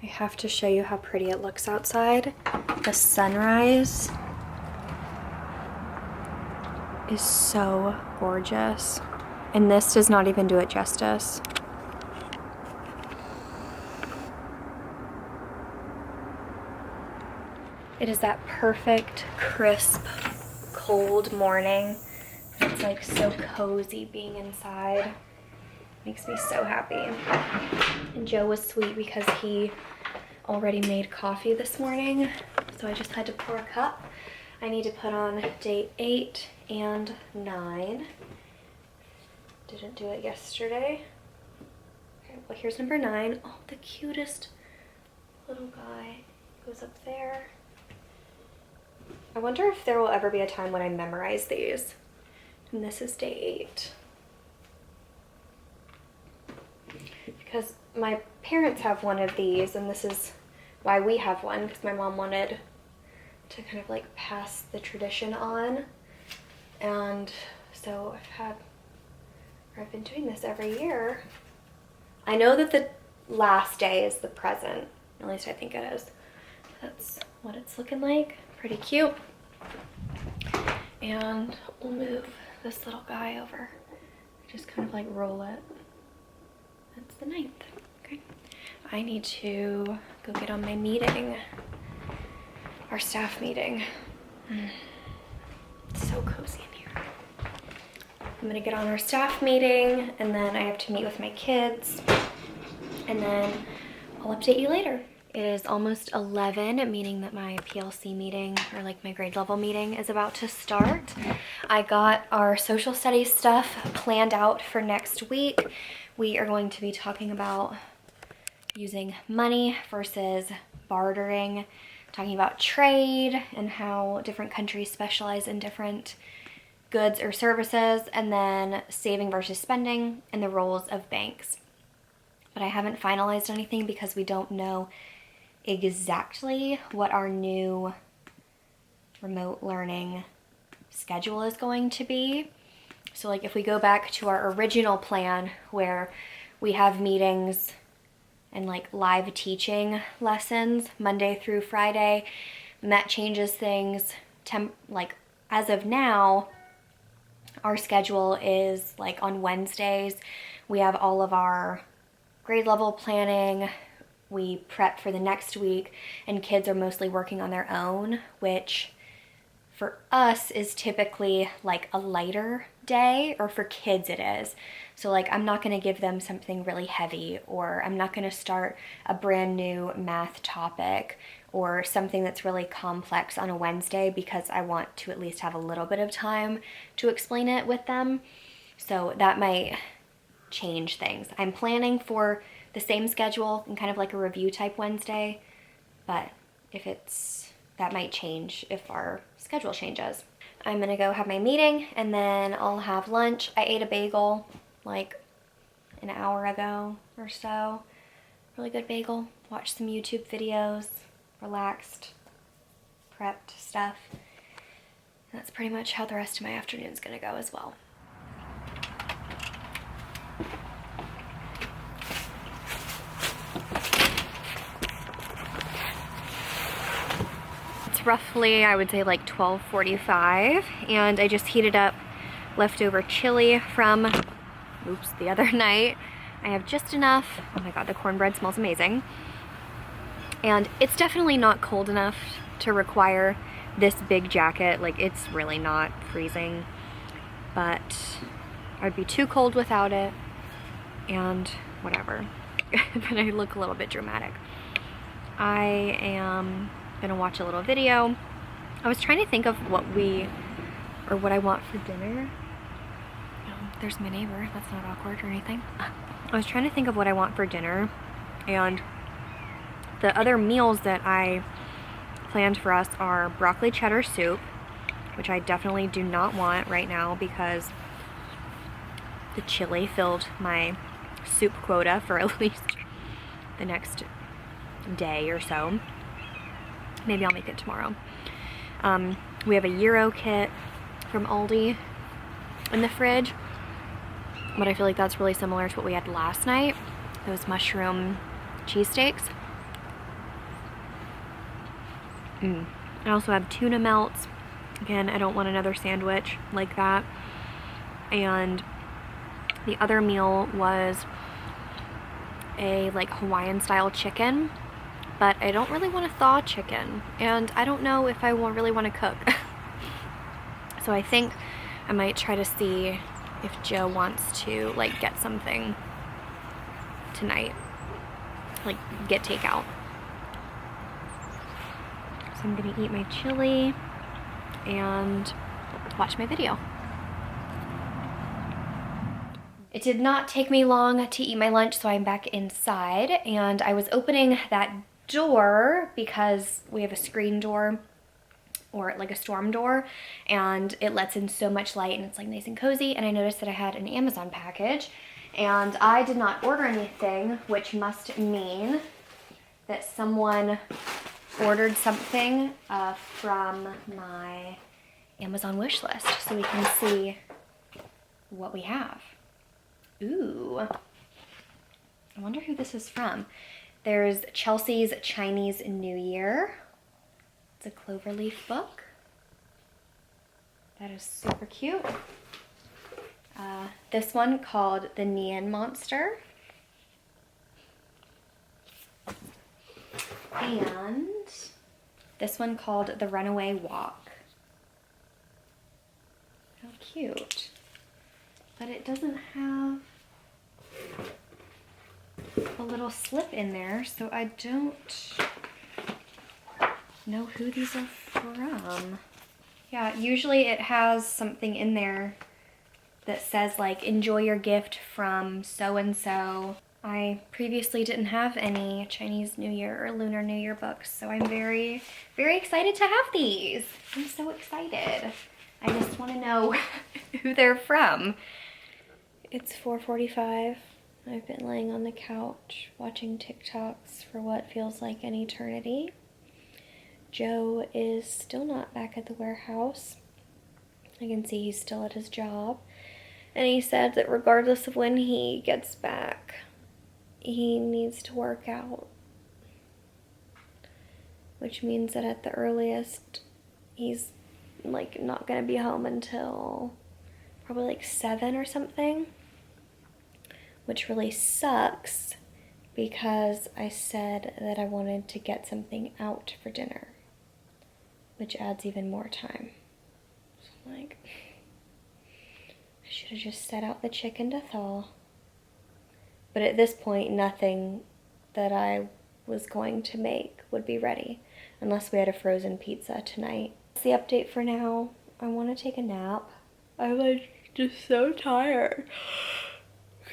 I have to show you how pretty it looks outside. The sunrise is so gorgeous. And this does not even do it justice. It is that perfect, crisp, cold morning. It's like so cozy being inside. Makes me so happy. And Joe was sweet because he already made coffee this morning, so I just had to pour a cup. I need to put on day 8 and 9. Didn't do it yesterday. Okay, well here's number 9. Oh, the cutest little guy goes up there. I wonder if there will ever be a time when I memorize these. And this is day 8. Because my parents have one of these, and this is why we have one, because my mom wanted to kind of like pass the tradition on. And so I've been doing this every year. I know that the last day is the present, at least I think it is. That's what it's looking like. Pretty cute. And we'll move this little guy over. Just kind of like roll it. That's the 9th. Okay. I need to go get on my meeting. Our staff meeting. It's so cozy in here. I'm gonna get on our staff meeting, and then I have to meet with my kids, and then I'll update you later. It is almost 11, meaning that my PLC meeting, or like my grade level meeting, is about to start. I got our social studies stuff planned out for next week. We are going to be talking about using money versus bartering, talking about trade and how different countries specialize in different goods or services, and then saving versus spending and the roles of banks. But I haven't finalized anything because we don't know exactly what our new remote learning schedule is going to be. So like if we go back to our original plan where we have meetings and like live teaching lessons Monday through Friday, and that changes things. Like as of now, our schedule is like on Wednesdays, we have all of our grade level planning, we prep for the next week, and kids are mostly working on their own, which for us is typically like a lighter day, or for kids it is. So like I'm not going to give them something really heavy, or I'm not going to start a brand new math topic or something that's really complex on a Wednesday, because I want to at least have a little bit of time to explain it with them. So that might change things. I'm planning for the same schedule and kind of like a review type Wednesday, but that might change if our schedule changes. I'm gonna go have my meeting, and then I'll have lunch. I ate a bagel like an hour ago or so. Really good bagel. Watched some YouTube videos, relaxed, prepped stuff. And that's pretty much how the rest of my afternoon's gonna go as well. Roughly, I would say like 12:45, and I just heated up leftover chili from the other night. I have just enough. Oh my god, the cornbread smells amazing. And it's definitely not cold enough to require this big jacket. Like, it's really not freezing, but I'd be too cold without it, and whatever. But I look a little bit dramatic. I am gonna watch a little video. I was trying to think of what I want for dinner. There's my neighbor. That's not awkward or anything. I was trying to think of what I want for dinner, and the other meals that I planned for us are broccoli cheddar soup, which I definitely do not want right now because the chili filled my soup quota for at least the next day or so. Maybe I'll make it tomorrow. We have a gyro kit from Aldi in the fridge, but I feel like that's really similar to what we had last night, those mushroom cheesesteaks. I also have tuna melts. Again, I don't want another sandwich like that. And the other meal was a like Hawaiian style chicken, but I don't really want to thaw chicken, and I don't know if I will really want to cook. So I think I might try to see if Joe wants to like get something tonight, like get takeout. So I'm gonna eat my chili and watch my video. It did not take me long to eat my lunch, so I'm back inside, and I was opening that door because we have a screen door, or like a storm door, and it lets in so much light and it's like nice and cozy. And I noticed that I had an Amazon package, and I did not order anything, which must mean that someone ordered something from my Amazon wish list, so we can see what we have. Ooh, I wonder who this is from. There's Chelsea's Chinese New Year. It's a cloverleaf book. That is super cute. This one called The Neon Monster. And this one called The Runaway Walk. How cute. But it doesn't have a little slip in there, so I don't know who these are from. Yeah, usually it has something in there that says like, enjoy your gift from so-and-so. I previously didn't have any Chinese New Year or Lunar New Year books, so I'm very, very excited to have these. I'm so excited. I just want to know who they're from. It's 4:45. I've been laying on the couch watching TikToks for what feels like an eternity. Joe is still not back at the warehouse. I can see he's still at his job. And he said that regardless of when he gets back, he needs to work out. Which means that at the earliest, he's like not gonna be home until probably like 7 or something. Which really sucks because I said that I wanted to get something out for dinner, which adds even more time. So I'm like, I should have just set out the chicken to thaw. But at this point, nothing that I was going to make would be ready unless we had a frozen pizza tonight. That's the update for now. I want to take a nap. I'm like just so tired.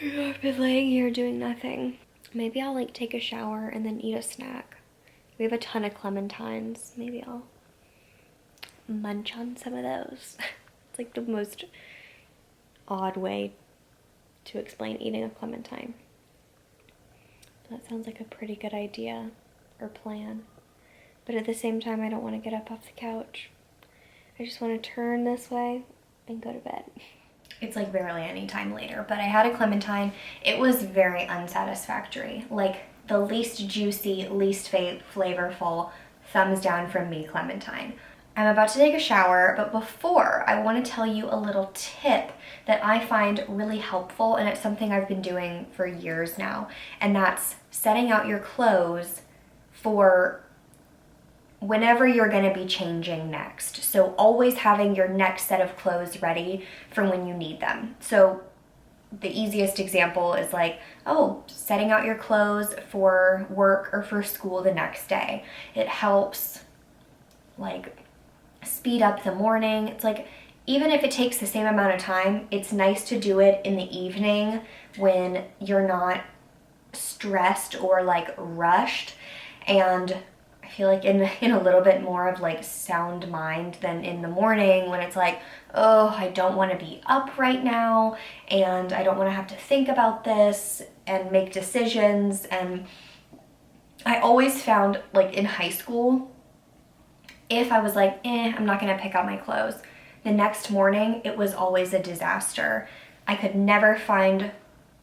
I've been laying here doing nothing. Maybe I'll like take a shower and then eat a snack. We have a ton of clementines. Maybe I'll munch on some of those. It's like the most odd way to explain eating a clementine. That sounds like a pretty good idea or plan. But at the same time, I don't want to get up off the couch. I just want to turn this way and go to bed. It's like barely any time later, but I had a clementine. It was very unsatisfactory. Like the least juicy, least flavorful, thumbs down from me clementine. I'm about to take a shower, but before, I want to tell you a little tip that I find really helpful, and it's something I've been doing for years now, and that's setting out your clothes for whenever you're going to be changing next. So always having your next set of clothes ready for when you need them. So the easiest example is like, oh, setting out your clothes for work or for school the next day. It helps like speed up the morning. It's like, even if it takes the same amount of time, it's nice to do it in the evening when you're not stressed or like rushed. And I feel like in a little bit more of like sound mind than in the morning when it's like, oh, I don't want to be up right now and I don't want to have to think about this and make decisions. And I always found like in high school, if I was like, I'm not going to pick out my clothes, the next morning it was always a disaster. I could never find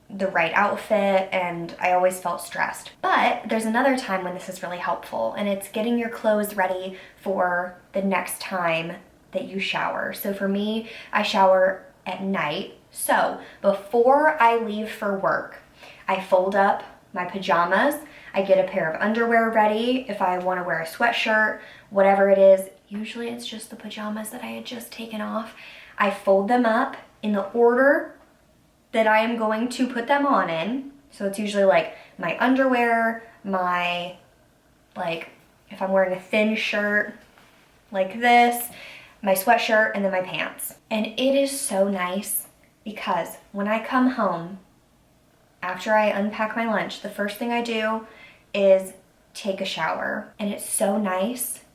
the right outfit, and I always felt stressed. But there's another time when this is really helpful, and it's getting your clothes ready for the next time that you shower. So for me, I shower at night. So before I leave for work, I fold up my pajamas, I get a pair of underwear ready if I want to wear a sweatshirt, whatever it is. Usually it's just the pajamas that I had just taken off. I fold them up in the order that I am going to put them on in. So it's usually like my underwear, my, like, if I'm wearing a thin shirt like this, my sweatshirt, and then my pants. And it is so nice because when I come home, after I unpack my lunch, the first thing I do is take a shower. And it's so nice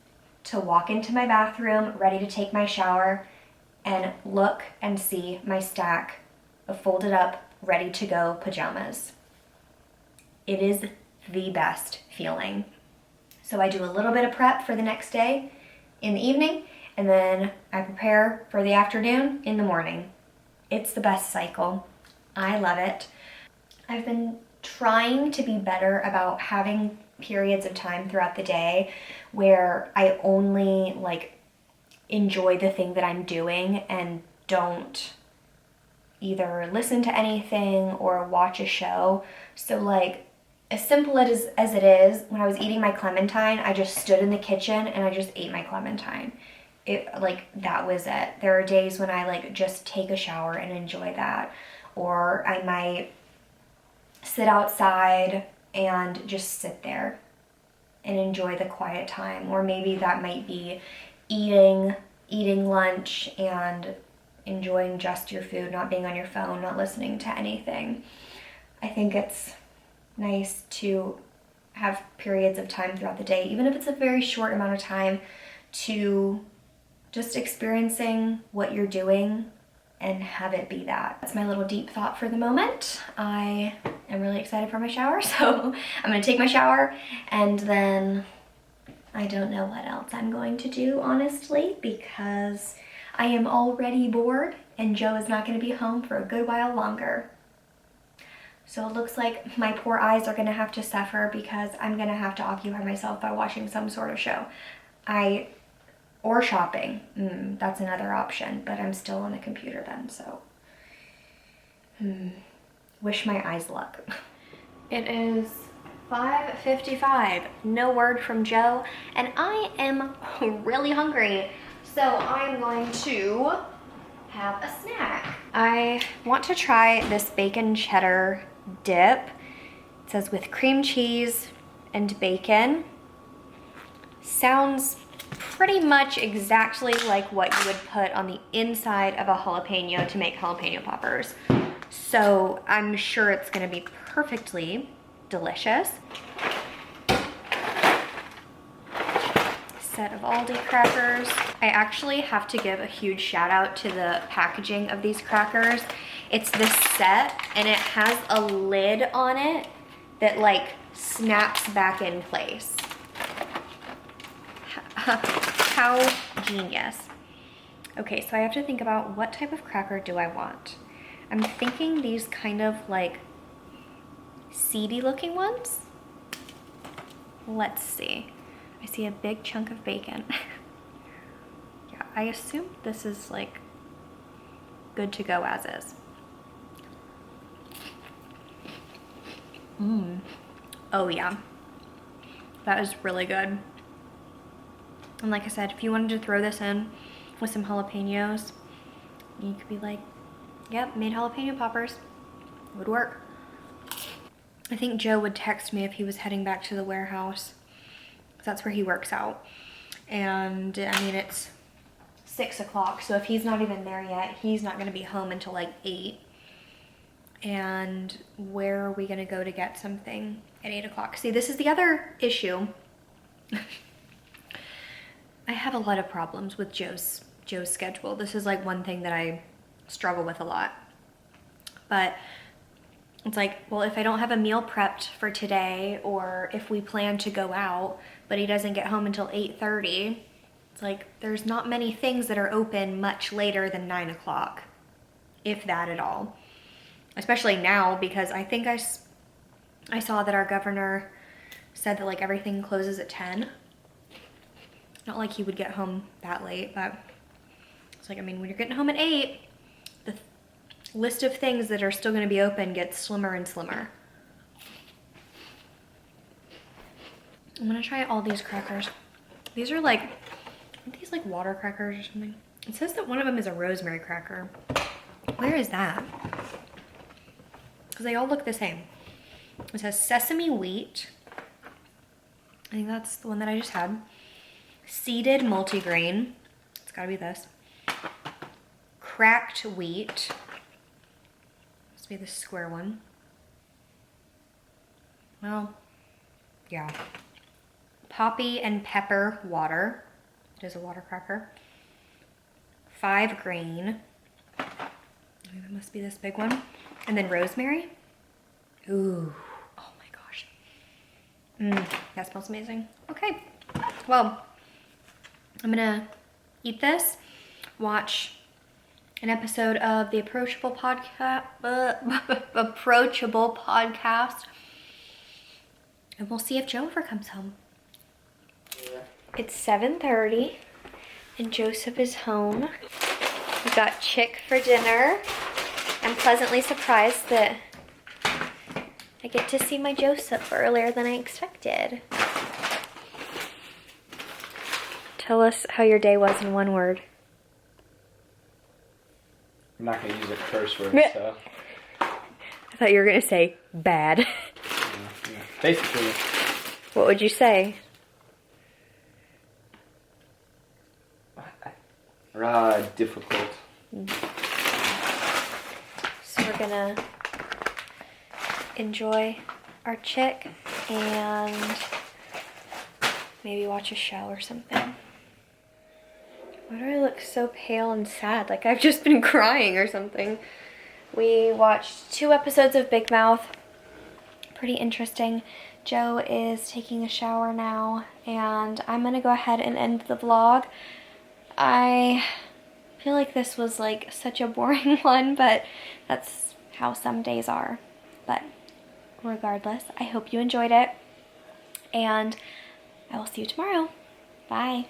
to walk into my bathroom ready to take my shower and look and see my stack of folded up, ready to go pajamas. It is the best feeling. So I do a little bit of prep for the next day in the evening, and then I prepare for the afternoon in the morning. It's the best cycle. I love it. I've been trying to be better about having periods of time throughout the day where I only like enjoy the thing that I'm doing and don't either listen to anything or watch a show. So like, as simple as it is, when I was eating my clementine, I just stood in the kitchen and I just ate my clementine. That was it. There are days when I like just take a shower and enjoy that. Or I might sit outside and just sit there and enjoy the quiet time. Or maybe that might be eating lunch and enjoying just your food, not being on your phone, not listening to anything. I think it's nice to have periods of time throughout the day, even if it's a very short amount of time, to just experiencing what you're doing and have it be that. That's my little deep thought for the moment. I am really excited for my shower, so I'm gonna take my shower and then I don't know what else I'm going to do, honestly, because I am already bored and Joe is not gonna be home for a good while longer. So it looks like my poor eyes are gonna have to suffer because I'm gonna have to occupy myself by watching some sort of show. Or shopping, that's another option, but I'm still on the computer then, so. Wish my eyes luck. It is 5:55, no word from Joe, and I am really hungry. So I'm going to have a snack. I want to try this bacon cheddar dip. It says with cream cheese and bacon. Sounds pretty much exactly like what you would put on the inside of a jalapeno to make jalapeno poppers. So I'm sure it's gonna be perfectly delicious. Set of Aldi crackers. I actually have to give a huge shout out to the packaging of these crackers. It's this set and it has a lid on it that like snaps back in place. How genius. Okay, so I have to think about what type of cracker do I want. I'm thinking these kind of like seedy looking ones. Let's see. I see a big chunk of bacon. Yeah, I assume this is like good to go as is. Oh yeah, that is really good. And like I said, if you wanted to throw this in with some jalapenos, you could be like, yep, made jalapeno poppers. It would work. I think Joe would text me if he was heading back to the warehouse. That's where he works out. And I mean, it's 6 o'clock, so if he's not even there yet, he's not gonna be home until like 8. And where are we gonna go to get something at 8 o'clock? See, this is the other issue. I have a lot of problems with Joe's schedule. This is like one thing that I struggle with a lot. But it's like, well, if I don't have a meal prepped for today, or if we plan to go out, but he doesn't get home until 8:30, it's like, there's not many things that are open much later than 9 o'clock, if that at all. especially now, because I think I saw that our governor said that like everything closes at 10. Not like he would get home that late, but it's like, I mean, when you're getting home at 8, the list of things that are still gonna be open gets slimmer and slimmer. I'm gonna try all these crackers. These are like, aren't these like water crackers or something? It says that one of them is a rosemary cracker. Where is that? Because they all look the same. It says sesame wheat. I think that's the one that I just had. Seeded multigrain. It's gotta be this. Cracked wheat. Must be the square one. Well, yeah. Poppy and pepper water. It is a water cracker. 5 grain. That must be this big one. And then rosemary. Ooh, oh my gosh. That smells amazing. Okay, well, I'm gonna eat this, watch an episode of the Approachable podcast, and we'll see if Joe ever comes home. Yeah. It's 7:30 and Joseph is home. We got chick for dinner. I'm pleasantly surprised that I get to see my Joseph earlier than I expected. Tell us how your day was in one word. I'm not going to use a curse word, so. I thought you were going to say bad. Yeah. Basically. What would you say? Difficult. So we're gonna enjoy our chick and maybe watch a show or something. Why do I look so pale and sad? Like I've just been crying or something. We watched 2 episodes of Big Mouth. Pretty interesting. Joe is taking a shower now and I'm gonna go ahead and end the vlog. I feel like this was like such a boring one, but that's how some days are. But regardless, I hope you enjoyed it and I will see you tomorrow. Bye.